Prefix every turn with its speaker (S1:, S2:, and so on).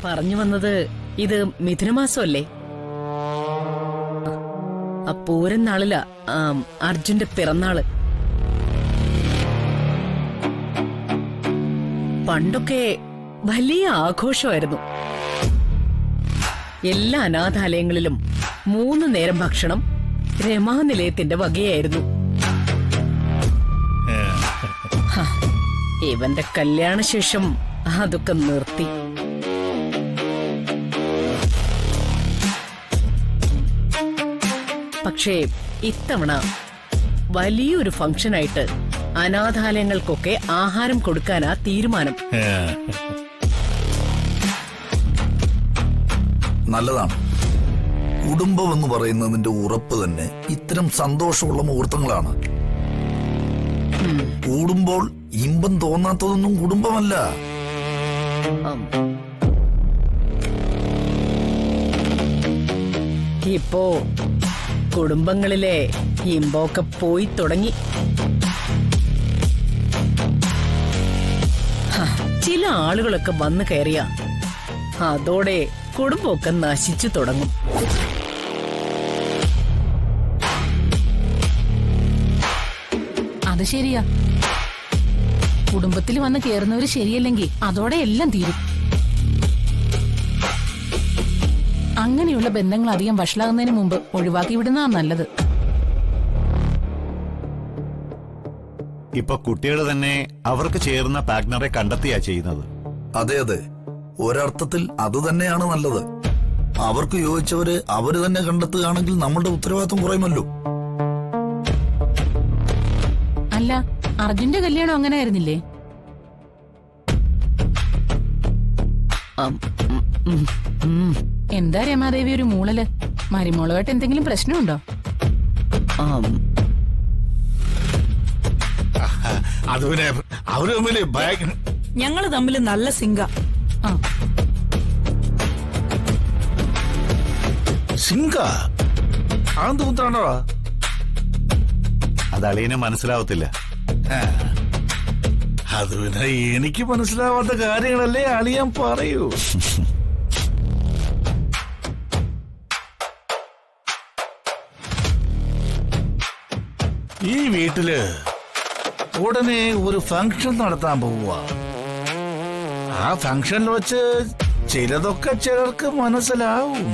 S1: പറഞ്ഞു വന്നത് ഇത് മിഥുനമാസമല്ലേ? പൂരം നാളിലാ അർജുന്റെ പിറന്നാള്. പണ്ടൊക്കെ വലിയ ആഘോഷമായിരുന്നു. എല്ലാ അനാഥാലയങ്ങളിലും 3 നേരം ഭക്ഷണം രമാനിലയത്തിന്റെ വകയായിരുന്നു. ഇവന്റെ കല്യാണശേഷം അതൊക്കെ നിർത്തി. പക്ഷേ ഇത്തവണ വലിയൊരു ഫംഗ്ഷനായിട്ട് അനാഥാലയങ്ങൾക്കൊക്കെ ആഹാരം കൊടുക്കാനാ തീരുമാനം.
S2: നല്ലതാണ്. കുടുംബം എന്ന് പറയുന്നതിന്റെ ഉറപ്പ് തന്നെ ഇത്തരം സന്തോഷമുള്ള മുഹൂർത്തങ്ങളാണ്. കൂടുമ്പോൾ ഇമ്പം തോന്നാത്തതൊന്നും കുടുംബമല്ല.
S1: ഇപ്പോ കുടുംബങ്ങളിലെ ഇമ്പൊക്കെ പോയി തുടങ്ങി. ചില ആളുകളൊക്കെ വന്നു കയറിയ അതോടെ കുടുംബമൊക്കെ നശിച്ചു തുടങ്ങും.
S3: അത് ശരിയാ. കുടുംബത്തിൽ വന്ന് കയറുന്നവര് ശരിയല്ലെങ്കിൽ അതോടെ എല്ലാം തീരും. അങ്ങനെയുള്ള ബന്ധങ്ങൾ അധികം വഷളാകുന്നതിന് മുമ്പ് ഒഴിവാക്കി വിടുന്നതാ നല്ലത്.
S4: ഇപ്പൊ കുട്ടികൾ തന്നെ അവർക്ക് ചേർന്ന പാർട്ട്ണറെ കണ്ടെത്തിയാ ചെയ്യുന്നത്.
S2: അതെ അതെ, ഒരർത്ഥത്തിൽ അത് തന്നെയാണ് നല്ലത്. അവർക്ക് യോജിച്ചവരെ അവര് തന്നെ കണ്ടെത്തുകയാണെങ്കിൽ നമ്മളുടെ ഉത്തരവാദിത്വം കുറയുമല്ലോ.
S3: അല്ല, അർജുന്റെ കല്യാണം അങ്ങനെ ആയിരുന്നില്ലേ? എന്താ രമാദേവി ഒരു മൂളല്? മരുമോളുമായിട്ട് എന്തെങ്കിലും പ്രശ്നമുണ്ടോ?
S5: ഞങ്ങള് തമ്മിൽ നല്ല സിങ്ക.
S4: അത് അളിയനെ മനസ്സിലാവത്തില്ല.
S6: അത് പിന്നെ എനിക്ക് മനസ്സിലാവാത്ത കാര്യങ്ങളല്ലേ അളിയാൻ പറയൂ. ഈ വീട്ടില് ഉടനെ ഒരു ഫംഗ്ഷൻ നടത്താൻ പോവുക. ആ ഫംഗ്ഷനിൽ വെച്ച് ചിലതൊക്കെ ചിലർക്ക് മനസ്സിലാവും.